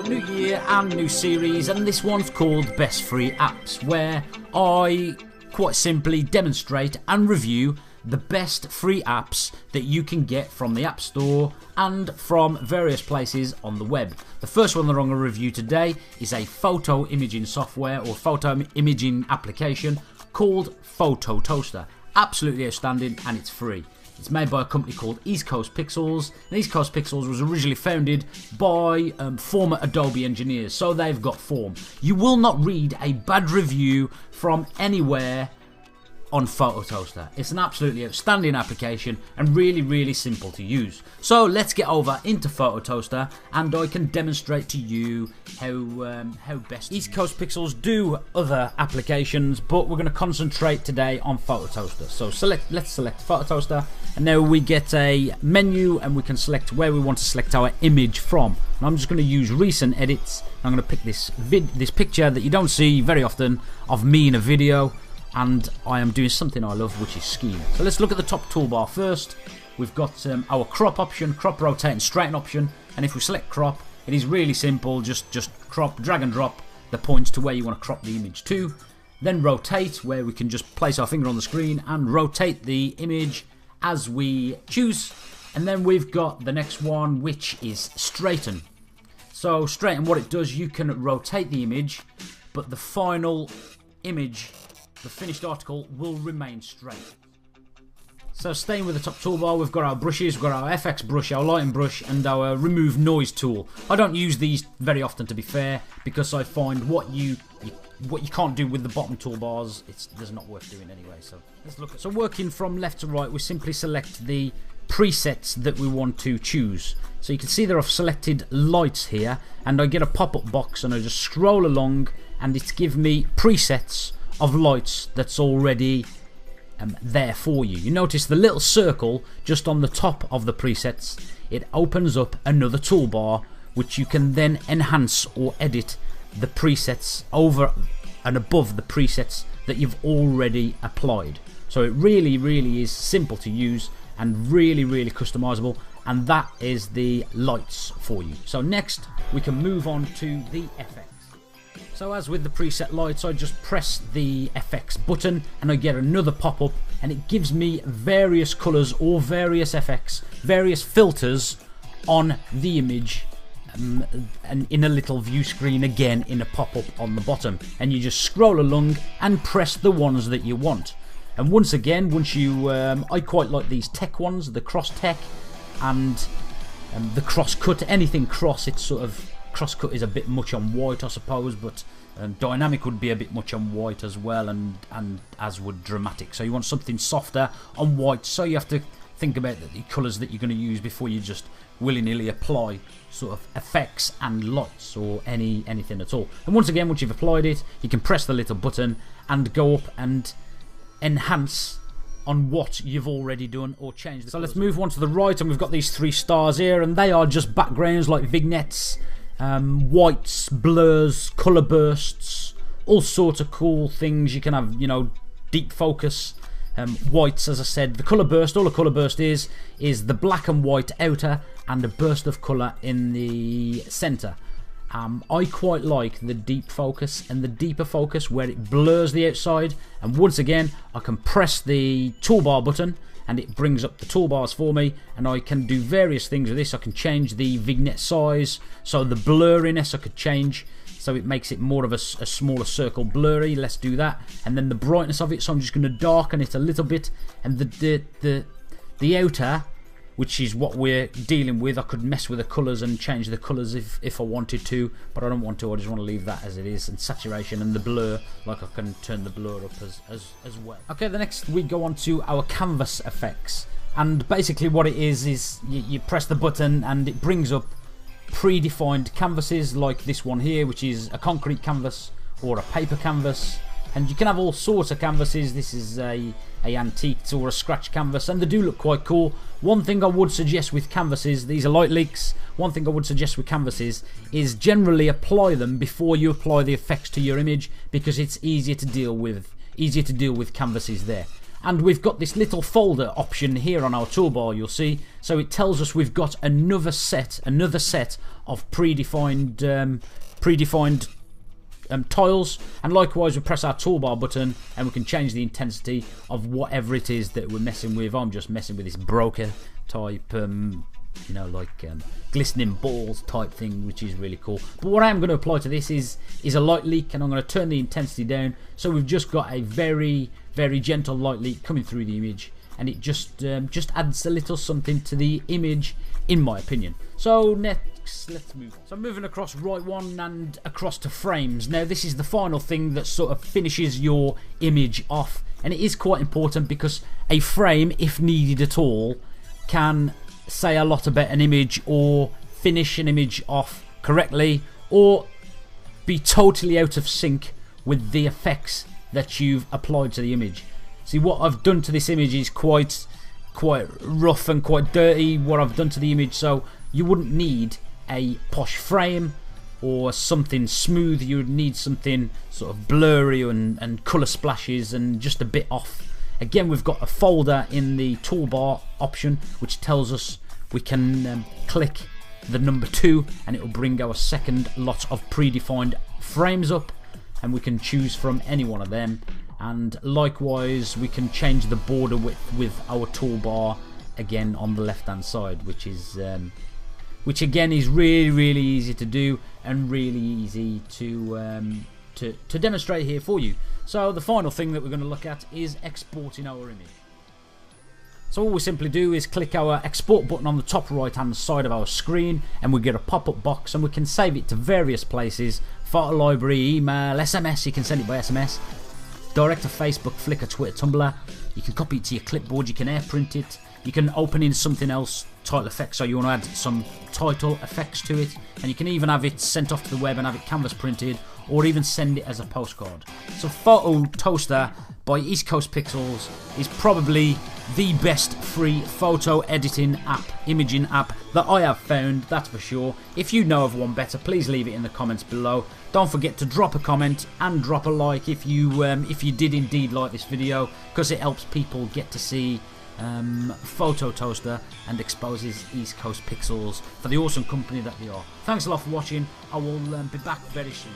New year and new series, and this one's called Best Free Apps, where I quite simply demonstrate and review the best free apps that you can get from the App Store and from various places on the web. The first one that I'm going to review today is a photo imaging software or photo imaging application called Photo Toaster. Absolutely outstanding, and it's free. It's made by a company called East Coast Pixels, and East Coast Pixels was originally founded by former Adobe engineers, so they've got form. You will not read a bad review from anywhere on Photo Toaster. It's an absolutely outstanding application and really simple to use. So let's get over into Photo Toaster and I can demonstrate to you how best East Coast Pixels do other applications, but we're going to concentrate today on Photo Toaster. So let's select Photo Toaster, and now we get a menu and we can select where we want to select our image from. And I'm just going to use recent edits. I'm going to pick this picture that you don't see very often of me in a video, and I am doing something I love, which is skiing. So let's look at the top toolbar first. We've got our crop option, crop, rotate and straighten option, and if we select crop, it is really simple. Just crop, drag and drop the points to where you want to crop the image to. Then rotate, where we can just place our finger on the screen and rotate the image as we choose. And then we've got the next one, which is straighten. So straighten, what it does, you can rotate the image, but the final image, the finished article, will remain straight. So staying with the top toolbar, we've got our brushes, we've got our FX brush, our lighting brush and our remove noise tool. I don't use these very often, to be fair, because I find what you can't do with the bottom toolbars, there's not worth doing anyway. So let's look at. So working from left to right, we simply select the presets that we want to choose. So you can see there I've selected lights here, and I get a pop-up box and I just scroll along and it's give me presets of lights that's already there for you. You notice the little circle just on the top of the presets. It opens up another toolbar which you can then enhance or edit the presets over and above the presets that you've already applied. So it really is simple to use and really customizable, and that is the lights for you. So next we can move on to the FX. So as with the preset lights, I just press the FX button and I get another pop-up, and it gives me various colours or various FX, various filters on the image, and in a little view screen again in a pop-up on the bottom, and you just scroll along and press the ones that you want. And once again, I quite like these tech ones, the cross tech and the cross cut. Anything cross, it's sort of, crosscut is a bit much on white, I suppose, but dynamic would be a bit much on white as well, and as would dramatic. So you want something softer on white, so you have to think about the colours that you're going to use before you just willy-nilly apply sort of effects and lights or anything at all. And once again, once you've applied it, you can press the little button and go up and enhance on what you've already done or change the. So let's move on to the right, and we've got these 3 stars here, and they are just backgrounds like vignettes, whites, blurs, colour bursts, all sorts of cool things. You can have, deep focus, whites, as I said, the colour burst. All a colour burst is the black and white outer and a burst of colour in the centre. I quite like the deep focus and the deeper focus where it blurs the outside, and once again I can press the toolbar button and it brings up the toolbars for me, and I can do various things with this. I can change the vignette size, so the blurriness I could change, so it makes it more of a smaller circle blurry. Let's do that. And then the brightness of it, so I'm just going to darken it a little bit, and the outer, which is what we're dealing with, I could mess with the colours and change the colours if I wanted to, but I don't want to. I just want to leave that as it is. And saturation and the blur, like I can turn the blur up as well. Okay, the next we go on to our canvas effects, and basically what it is you press the button and it brings up predefined canvases like this one here, which is a concrete canvas or a paper canvas. And you can have all sorts of canvases. This is a antique or a scratch canvas, and they do look quite cool. One thing I would suggest with canvases, these are light leaks, one thing I would suggest with canvases is generally apply them before you apply the effects to your image, because it's easier to deal with canvases there. And we've got this little folder option here on our toolbar, you'll see. So it tells us we've got another set of predefined tiles, and likewise we press our toolbar button and we can change the intensity of whatever it is that we're messing with. I'm just messing with this broker type, you know, like glistening balls type thing, which is really cool. But what I am going to apply to this is a light leak, and I'm going to turn the intensity down, so we've just got a very, very gentle light leak coming through the image, and it just adds a little something to the image, in my opinion. So next, let's move on. So I'm moving across right one and across to frames. Now this is the final thing that sort of finishes your image off, and it is quite important because a frame, if needed at all, can say a lot about an image or finish an image off correctly, or be totally out of sync with the effects that you've applied to the image. See, what I've done to this image is quite rough and quite dirty, what I've done to the image, so you wouldn't need a posh frame or something smooth. You would need something sort of blurry and colour splashes and just a bit off. Again, we've got a folder in the toolbar option which tells us we can click the number 2 and it will bring our second lot of predefined frames up, and we can choose from any one of them. And likewise we can change the border width with our toolbar again on the left hand side, which again is really easy to do and really easy to demonstrate here for you. So the final thing that we're going to look at is exporting our image. So all we simply do is click our export button on the top right hand side of our screen, and we get a pop-up box, and we can save it to various places: photo library, email, SMS. You can send it by SMS, direct to Facebook, Flickr, Twitter, Tumblr. You can copy it to your clipboard, you can air print it, you can open in something else, title effects, so you want to add some title effects to it, and you can even have it sent off to the web and have it canvas printed, or even send it as a postcard. So Photo Toaster by East Coast Pixels is probably the best free photo editing app, imaging app that I have found, that's for sure. If you know of one better, please leave it in the comments below. Don't forget to drop a comment and drop a like if you did indeed like this video, because it helps people get to see Photo Toaster and exposes East Coast Pixels for the awesome company that they are. Thanks a lot for watching. I will be back very soon.